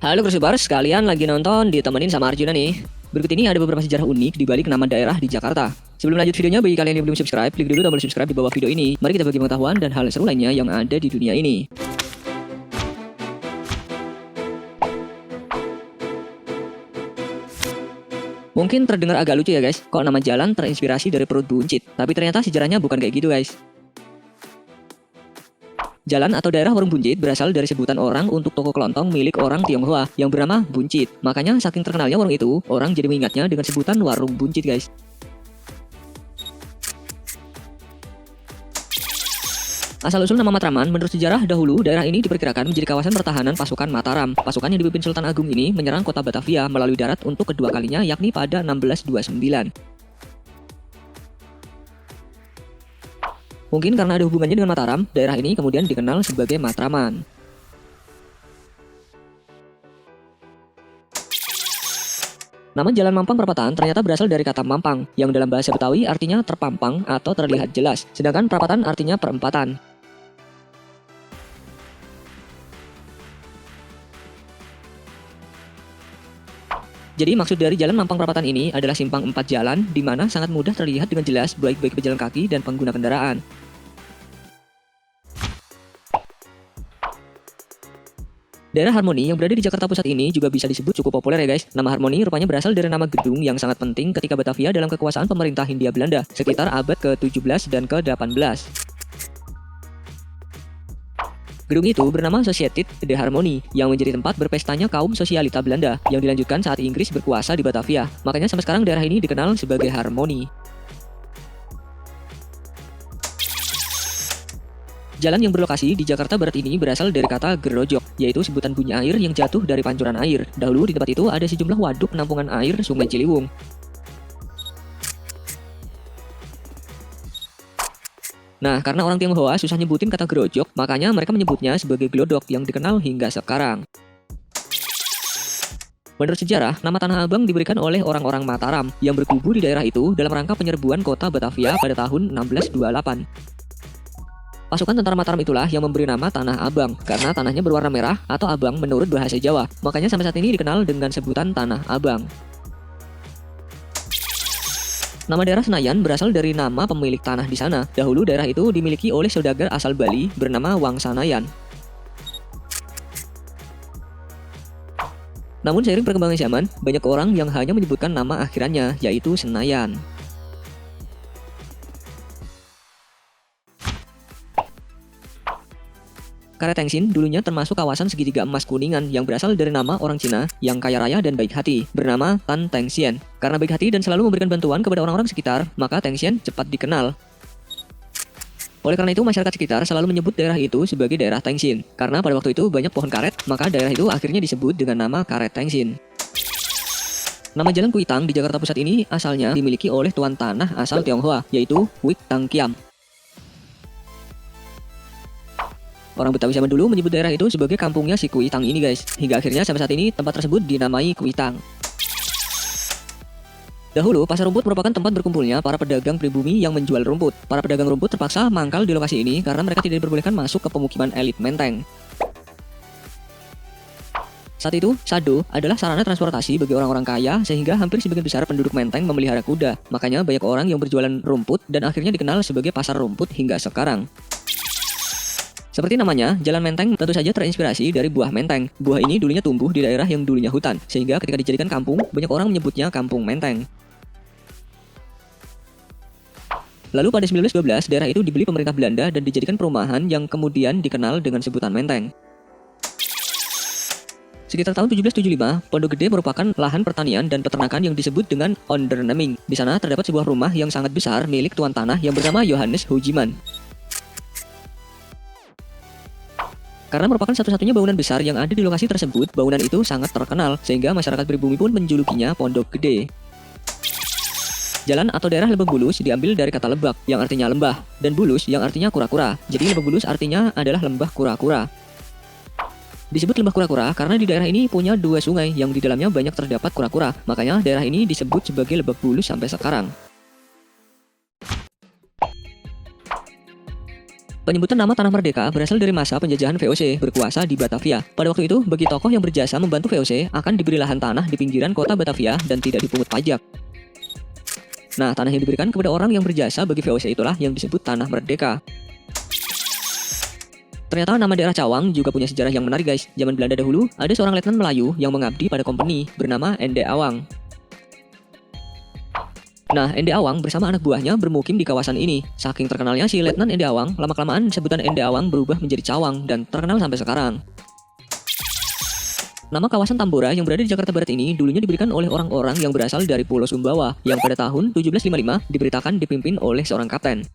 Halo Crucibar, sekalian lagi nonton ditemenin sama Arjuna nih. Berikut ini ada beberapa sejarah unik di balik nama daerah di Jakarta. Sebelum lanjut videonya, bagi kalian yang belum subscribe, klik dulu tombol subscribe di bawah video ini. Mari kita bagi pengetahuan dan hal seru lainnya yang ada di dunia ini. Mungkin terdengar agak lucu ya guys, kok nama jalan terinspirasi dari perut buncit. Tapi ternyata sejarahnya bukan kayak gitu guys. Jalan atau daerah warung buncit berasal dari sebutan orang untuk toko kelontong milik orang Tionghoa yang bernama Buncit. Makanya saking terkenalnya warung itu, orang jadi mengingatnya dengan sebutan warung buncit guys. Asal-usul nama Matraman, menurut sejarah dahulu daerah ini diperkirakan menjadi kawasan pertahanan pasukan Mataram. Pasukan yang dipimpin Sultan Agung ini menyerang kota Batavia melalui darat untuk kedua kalinya yakni pada 1629. Mungkin karena ada hubungannya dengan Mataram, daerah ini kemudian dikenal sebagai Matraman. Nama Jalan Mampang Perapatan ternyata berasal dari kata mampang, yang dalam bahasa Betawi artinya terpampang atau terlihat jelas, sedangkan perapatan artinya perempatan. Jadi maksud dari Jalan Mampang Perapatan ini adalah simpang 4 jalan, di mana sangat mudah terlihat dengan jelas baik pejalan kaki dan pengguna kendaraan. Daerah Harmoni yang berada di Jakarta Pusat ini juga bisa disebut cukup populer ya guys. Nama Harmoni rupanya berasal dari nama gedung yang sangat penting ketika Batavia dalam kekuasaan pemerintah Hindia Belanda sekitar abad ke-17 dan ke-18. Gedung itu bernama Sociëteit de Harmonie yang menjadi tempat berpestanya kaum sosialita Belanda yang dilanjutkan saat Inggris berkuasa di Batavia. Makanya sampai sekarang daerah ini dikenal sebagai Harmoni. Jalan yang berlokasi di Jakarta Barat ini berasal dari kata gerojok, yaitu sebutan bunyi air yang jatuh dari pancuran air. Dahulu di tempat itu ada sejumlah waduk penampungan air Sungai Ciliwung. Nah, karena orang Tionghoa susah nyebutin kata gerojok, makanya mereka menyebutnya sebagai glodok yang dikenal hingga sekarang. Menurut sejarah, nama Tanah Abang diberikan oleh orang-orang Mataram yang berkubu di daerah itu dalam rangka penyerbuan kota Batavia pada tahun 1628. Pasukan tentara Mataram itulah yang memberi nama Tanah Abang, karena tanahnya berwarna merah atau abang menurut bahasa Jawa. Makanya sampai saat ini dikenal dengan sebutan Tanah Abang. Nama daerah Senayan berasal dari nama pemilik tanah di sana. Dahulu daerah itu dimiliki oleh saudagar asal Bali bernama Wangsanayan. Namun seiring perkembangan zaman, banyak orang yang hanya menyebutkan nama akhirannya, yaitu Senayan. Karet Tengsin dulunya termasuk kawasan segitiga emas Kuningan yang berasal dari nama orang Cina yang kaya raya dan baik hati, bernama Tan Tengsian. Karena baik hati dan selalu memberikan bantuan kepada orang-orang sekitar, maka Tengsian cepat dikenal. Oleh karena itu, masyarakat sekitar selalu menyebut daerah itu sebagai daerah Tengsin. Karena pada waktu itu banyak pohon karet, maka daerah itu akhirnya disebut dengan nama Karet Tengsin. Nama Jalan Kuitang di Jakarta Pusat ini asalnya dimiliki oleh tuan tanah asal Tionghoa, yaitu Wik Tang Kiam. Orang Betawi zaman dulu menyebut daerah itu sebagai kampungnya si Kuitang ini guys. Hingga akhirnya sampai saat ini tempat tersebut dinamai Kuitang. Dahulu, pasar rumput merupakan tempat berkumpulnya para pedagang pribumi yang menjual rumput. Para pedagang rumput terpaksa mangkal di lokasi ini karena mereka tidak diperbolehkan masuk ke pemukiman elit Menteng. Saat itu, sado adalah sarana transportasi bagi orang-orang kaya sehingga hampir sebagian besar penduduk Menteng memelihara kuda. Makanya banyak orang yang berjualan rumput dan akhirnya dikenal sebagai pasar rumput hingga sekarang. Seperti namanya, Jalan Menteng tentu saja terinspirasi dari buah menteng. Buah ini dulunya tumbuh di daerah yang dulunya hutan, sehingga ketika dijadikan kampung, banyak orang menyebutnya Kampung Menteng. Lalu pada 1912, daerah itu dibeli pemerintah Belanda dan dijadikan perumahan yang kemudian dikenal dengan sebutan Menteng. Sekitar tahun 1775, Pondok Gede merupakan lahan pertanian dan peternakan yang disebut dengan onderneming. Di sana terdapat sebuah rumah yang sangat besar milik tuan tanah yang bernama Johannes Hujiman. Karena merupakan satu-satunya bangunan besar yang ada di lokasi tersebut, bangunan itu sangat terkenal, sehingga masyarakat pribumi pun menjulukinya Pondok Gede. Jalan atau daerah Lebak Bulus diambil dari kata lebak, yang artinya lembah, dan bulus yang artinya kura-kura. Jadi Lebak Bulus artinya adalah lembah kura-kura. Disebut lembah kura-kura karena di daerah ini punya dua sungai yang di dalamnya banyak terdapat kura-kura, makanya daerah ini disebut sebagai Lebak Bulus sampai sekarang. Penyebutan nama Tanah Merdeka berasal dari masa penjajahan VOC berkuasa di Batavia. Pada waktu itu, bagi tokoh yang berjasa membantu VOC akan diberi lahan tanah di pinggiran kota Batavia dan tidak dipungut pajak. Nah, tanah yang diberikan kepada orang yang berjasa bagi VOC itulah yang disebut Tanah Merdeka. Ternyata nama daerah Cawang juga punya sejarah yang menarik guys. Zaman Belanda dahulu, ada seorang letnan Melayu yang mengabdi pada company bernama Ende Awang. Nah, Ende Awang bersama anak buahnya bermukim di kawasan ini. Saking terkenalnya si Letnan Ende Awang, lama-kelamaan sebutan Ende Awang berubah menjadi Cawang dan terkenal sampai sekarang. Nama kawasan Tambora yang berada di Jakarta Barat ini dulunya diberikan oleh orang-orang yang berasal dari Pulau Sumbawa yang pada tahun 1755 diberitakan dipimpin oleh seorang kapten.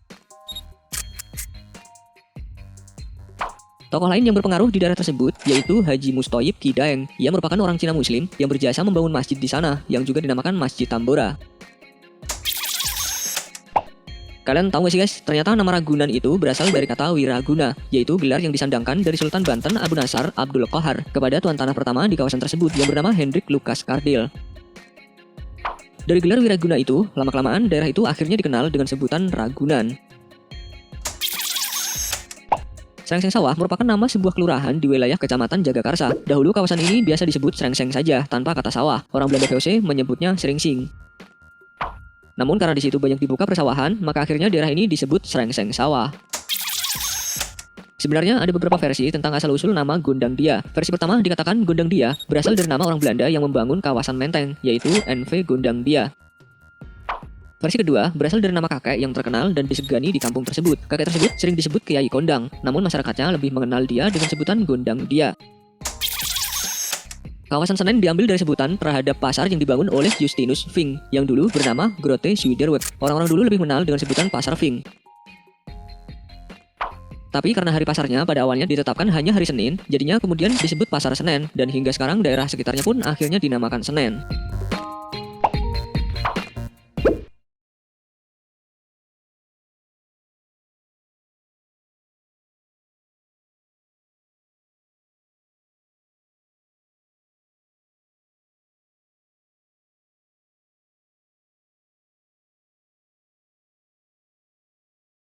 Tokoh lain yang berpengaruh di daerah tersebut yaitu Haji Mustoyib Ki Daeng. Ia merupakan orang Cina Muslim yang berjasa membangun masjid di sana yang juga dinamakan Masjid Tambora. Kalian tahu gak sih guys, ternyata nama Ragunan itu berasal dari kata Wiraguna, yaitu gelar yang disandangkan dari Sultan Banten Abu Nasar Abdul Qahar kepada tuan tanah pertama di kawasan tersebut yang bernama Hendrik Lucas Kardil. Dari gelar Wiraguna itu, lama-kelamaan daerah itu akhirnya dikenal dengan sebutan Ragunan. Srengseng Sawah merupakan nama sebuah kelurahan di wilayah Kecamatan Jagakarsa. Dahulu kawasan ini biasa disebut Srengseng saja, tanpa kata sawah. Orang Belanda VOC menyebutnya Sringsing. Namun karena di situ banyak dibuka persawahan, maka akhirnya daerah ini disebut Srengseng Sawah. Sebenarnya ada beberapa versi tentang asal-usul nama Gondang Dia. Versi pertama dikatakan Gondang Dia berasal dari nama orang Belanda yang membangun kawasan Menteng, yaitu NV Gondang Dia. Versi kedua berasal dari nama kakek yang terkenal dan disegani di kampung tersebut. Kakek tersebut sering disebut Kiai Kondang, namun masyarakatnya lebih mengenal dia dengan sebutan Gondang Dia. Kawasan Senen diambil dari sebutan terhadap pasar yang dibangun oleh Justinus Ving yang dulu bernama Grote Suiderweg. Orang-orang dulu lebih mengenal dengan sebutan Pasar Ving. Tapi karena hari pasarnya pada awalnya ditetapkan hanya hari Senin, jadinya kemudian disebut Pasar Senen dan hingga sekarang daerah sekitarnya pun akhirnya dinamakan Senen.